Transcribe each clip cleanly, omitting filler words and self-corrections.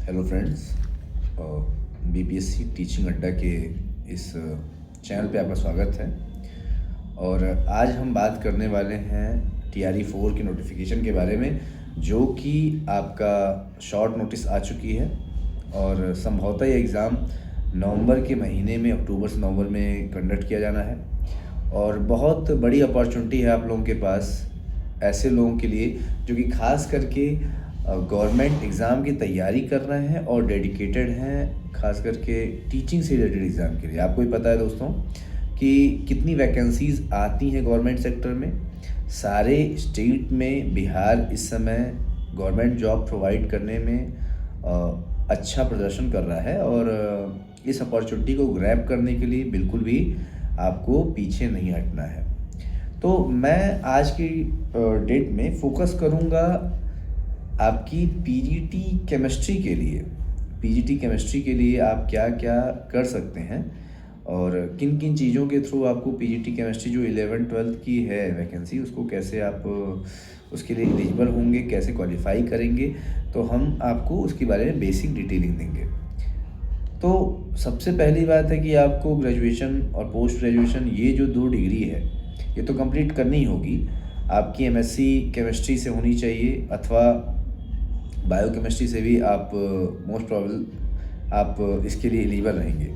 Hello friends, BPSC teaching अड्डा के इस चैनल पे आपका स्वागत है। और आज हम बात करने वाले हैं TRE 4 के नोटिफिकेशन के बारे में, जो कि आपका शॉर्ट नोटिस आ चुकी है और संभवतः ये एग्ज़ाम नवंबर के महीने में, अक्टूबर से नवंबर में कंडक्ट किया जाना है। और बहुत बड़ी अपॉर्चुनिटी है आप लोगों के पास, ऐसे लोगों के लिए जो कि खास करके गवर्नमेंट एग्ज़ाम की तैयारी कर रहे हैं और डेडिकेटेड हैं खास करके टीचिंग से रिलेटेड एग्ज़ाम के लिए। आपको ही पता है दोस्तों कि कितनी वैकेंसीज़ आती हैं गवर्नमेंट सेक्टर में। सारे स्टेट में बिहार इस समय गवर्नमेंट जॉब प्रोवाइड करने में अच्छा प्रदर्शन कर रहा है और इस अपॉर्चुनिटी को ग्रैब करने के लिए बिल्कुल भी आपको पीछे नहीं हटना है। तो मैं आज की डेट में फोकस करूँगा आपकी पीजीटी केमिस्ट्री के लिए। पीजीटी केमिस्ट्री के लिए आप क्या क्या कर सकते हैं और किन किन चीज़ों के थ्रू आपको पीजीटी केमिस्ट्री जो 11th-12th की है वैकेंसी, उसको कैसे आप उसके लिए एलिजिबल होंगे, कैसे क्वालिफाई करेंगे, तो हम आपको उसके बारे में बेसिक डिटेलिंग देंगे। तो सबसे पहली बात है कि आपको ग्रेजुएशन और पोस्ट ग्रेजुएशन ये जो 2 डिग्री है ये तो कंप्लीट करनी होगी। आपकी एमएससी केमिस्ट्री से होनी चाहिए अथवा बायोकेमिस्ट्री से भी आप मोस्ट प्रोबेबल आप इसके लिए एलिजिबल रहेंगे।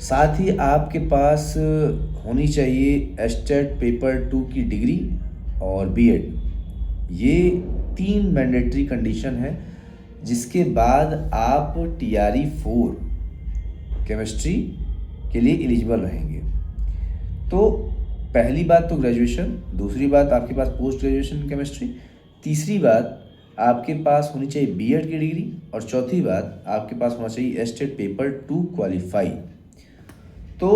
साथ ही आपके पास होनी चाहिए एस्टेट पेपर 2 की डिग्री और बीएड। ये 3 मैंडेटरी कंडीशन है जिसके बाद आप TRE 4 केमिस्ट्री के लिए एलिजिबल रहेंगे। तो पहली बात तो ग्रेजुएशन, दूसरी बात आपके पास पोस्ट ग्रेजुएशन केमिस्ट्री, तीसरी बात आपके पास होनी चाहिए बीएड की डिग्री और चौथी बात आपके पास होना चाहिए एस्टेट पेपर 2 क्वालिफाई। तो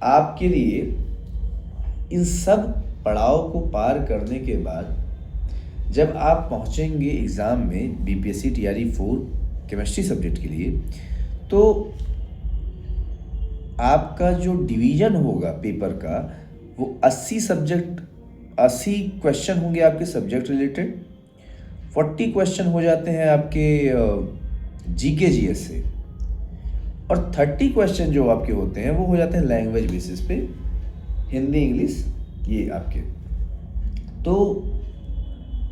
आपके लिए इन सब पड़ाव को पार करने के बाद जब आप पहुंचेंगे एग्ज़ाम में बीपीएससी TRE 4 केमिस्ट्री सब्जेक्ट के लिए, तो आपका जो डिवीज़न होगा पेपर का वो 80 क्वेश्चन होंगे आपके सब्जेक्ट रिलेटेड, 40 क्वेश्चन हो जाते हैं आपके जीके जीएस से और 30 क्वेश्चन जो आपके होते हैं वो हो जाते हैं लैंग्वेज बेसिस पे, हिंदी इंग्लिश ये आपके। तो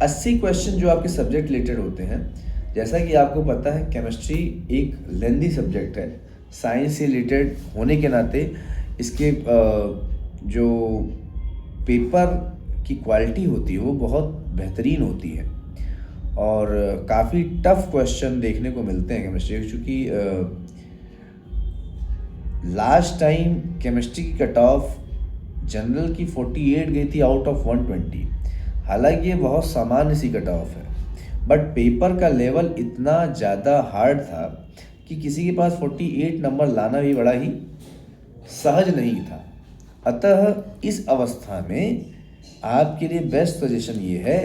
80 क्वेश्चन जो आपके सब्जेक्ट रिलेटेड होते हैं, जैसा कि आपको पता है केमिस्ट्री एक लेंदी सब्जेक्ट है, साइंस से रिलेटेड होने के नाते इसके जो पेपर की क्वालिटी होती है वो बहुत बेहतरीन होती है और काफ़ी टफ क्वेश्चन देखने को मिलते हैं केमिस्ट्री, क्योंकि लास्ट टाइम केमिस्ट्री की कट ऑफ जनरल की 48 गई थी आउट ऑफ 120। हालांकि ये बहुत सामान्य सी कट ऑफ है, बट पेपर का लेवल इतना ज़्यादा हार्ड था कि किसी के पास 48 नंबर लाना भी बड़ा ही सहज नहीं था। अतः इस अवस्था में आपके लिए बेस्ट सजेशन ये है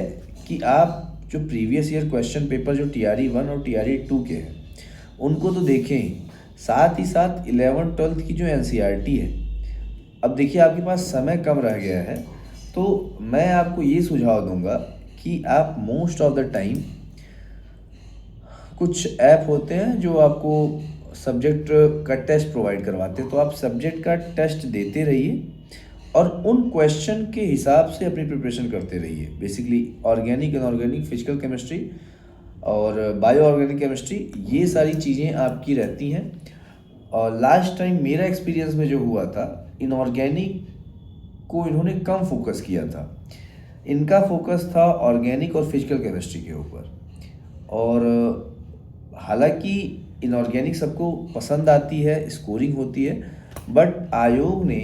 कि आप जो प्रीवियस ईयर क्वेश्चन पेपर जो TRE 1 और TRE 2 के हैं उनको तो देखें ही, साथ ही साथ 11th-12th की जो NCERT है। अब देखिए आपके पास समय कम रह गया है, तो मैं आपको ये सुझाव दूंगा कि आप मोस्ट ऑफ द टाइम कुछ ऐप होते हैं जो आपको सब्जेक्ट का टेस्ट प्रोवाइड करवाते हैं, तो आप सब्जेक्ट का टेस्ट देते रहिए और उन क्वेश्चन के हिसाब से अपनी प्रिपरेशन करते रहिए। Basically organic, inorganic, physical chemistry और बायो ऑर्गेनिक केमिस्ट्री, ये सारी चीज़ें आपकी रहती हैं। और लास्ट टाइम मेरा एक्सपीरियंस में जो हुआ था, इनऑर्गेनिक को इन्होंने कम फोकस किया था, इनका फोकस था ऑर्गेनिक और फिजिकल केमिस्ट्री के ऊपर। और हालांकि इनऑर्गेनिक सबको पसंद आती है, स्कोरिंग होती है, बट आयोग ने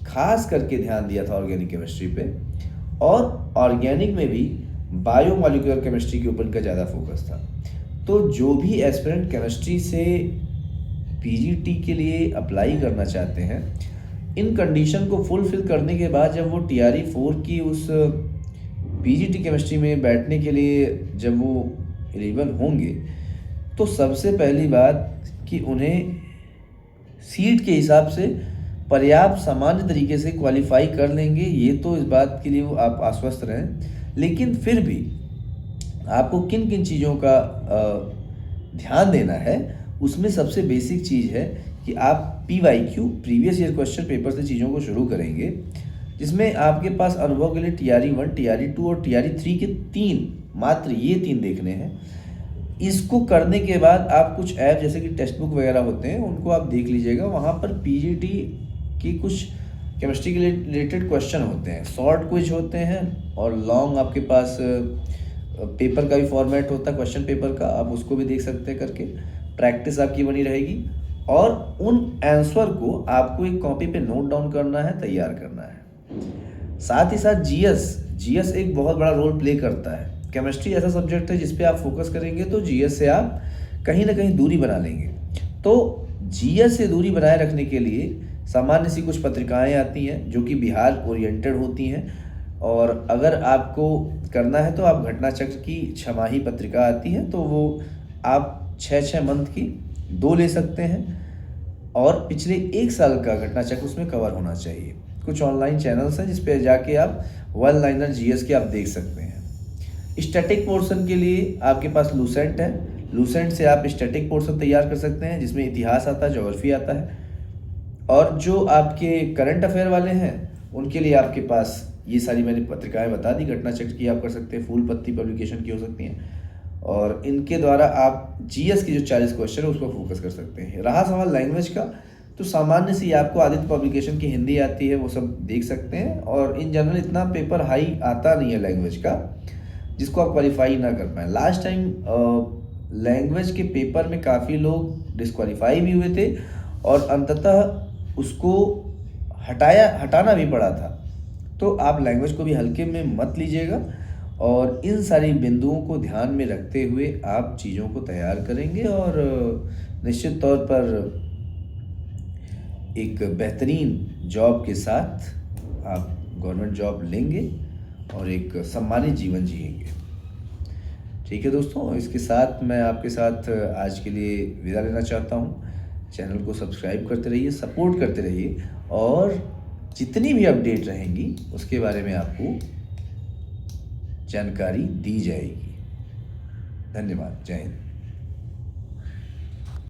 खास करके ध्यान दिया था ऑर्गेनिक केमिस्ट्री पे और ऑर्गेनिक में भी बायोमोलिकुलर केमिस्ट्री के ऊपर इनका ज़्यादा फोकस था। तो जो भी एस्पिरेंट केमिस्ट्री से पीजीटी के लिए अप्लाई करना चाहते हैं, इन कंडीशन को फुलफिल करने के बाद जब वो TRE 4 की उस पीजीटी केमिस्ट्री में बैठने के लिए जब वो एलिजिबल होंगे, तो सबसे पहली बात कि उन्हें सीट के हिसाब से पर्याप्त सामान्य तरीके से क्वालिफाई कर लेंगे, ये तो इस बात के लिए वो आप आश्वस्त रहें। लेकिन फिर भी आपको किन किन चीज़ों का ध्यान देना है उसमें सबसे बेसिक चीज़ है कि आप PYQ previous year question paper से चीज़ों को शुरू करेंगे, जिसमें आपके पास अनुभव के लिए TRE 1, TRE 2 और TRE 3 के 3, मात्र ये 3 देखने हैं। इसको करने के बाद आप कुछ ऐप जैसे कि टेक्स्ट बुक वगैरह होते हैं उनको आप देख लीजिएगा। वहाँ पर PGT की कुछ केमिस्ट्री के रिलेटेड क्वेश्चन होते हैं, शॉर्ट क्विज होते हैं और लॉन्ग आपके पास पेपर का भी फॉर्मेट होता है क्वेश्चन पेपर का, आप उसको भी देख सकते हैं करके। प्रैक्टिस आपकी बनी रहेगी और उन आंसर को आपको एक कॉपी पे नोट डाउन करना है, तैयार करना है। साथ ही साथ जीएस एक बहुत बड़ा रोल प्ले करता है। केमिस्ट्री ऐसा सब्जेक्ट है जिस पे आप फोकस करेंगे तो जीएस से आप कहीं ना कहीं दूरी बना लेंगे। तो जीएस से दूरी बनाए रखने के लिए सामान्य सी कुछ पत्रिकाएं आती हैं जो कि बिहार ओरिएंटेड होती हैं, और अगर आपको करना है तो आप घटना चक्र की छमाही पत्रिका आती है, तो वो आप 6 मंथ की 2 ले सकते हैं और पिछले 1 साल का घटना चक्र उसमें कवर होना चाहिए। कुछ ऑनलाइन चैनल्स हैं जिस पे जाके आप 1 लाइनर जीएस के आप देख सकते हैं। स्टैटिक पोर्शन के लिए आपके पास लूसेंट है, लूसेंट से आप स्टैटिक पोर्शन तैयार कर सकते हैं जिसमें इतिहास आता है, ज्योग्राफी आता है। और जो आपके करंट अफेयर वाले हैं उनके लिए आपके पास ये सारी मैंने पत्रिकाएं बता दी। घटना चक्र की आप कर सकते हैं, फूल पत्ती पब्लिकेशन की हो सकती हैं, और इनके द्वारा आप जीएस की जो 40 क्वेश्चन है उसको फोकस कर सकते हैं। रहा सवाल लैंग्वेज का, तो सामान्य सी आपको आदित्य पब्लिकेशन की हिंदी आती है, वो सब देख सकते हैं। और इन जनरल इतना पेपर हाई आता नहीं है लैंग्वेज का जिसको आप क्वालिफाई ना कर पाएँ। लास्ट टाइम लैंग्वेज के पेपर में काफ़ी लोग डिस्क्वालीफाई भी हुए थे और अंततः उसको हटाना भी पड़ा था। तो आप लैंग्वेज को भी हल्के में मत लीजिएगा और इन सारी बिंदुओं को ध्यान में रखते हुए आप चीज़ों को तैयार करेंगे और निश्चित तौर पर एक बेहतरीन जॉब के साथ आप गवर्नमेंट जॉब लेंगे और एक सम्मानित जीवन जिएंगे। ठीक है दोस्तों, इसके साथ मैं आपके साथ आज के लिए विदा लेना चाहता हूँ। चैनल को सब्सक्राइब करते रहिए, सपोर्ट करते रहिए और जितनी भी अपडेट रहेंगी उसके बारे में आपको जानकारी दी जाएगी। धन्यवाद। जय हिंद।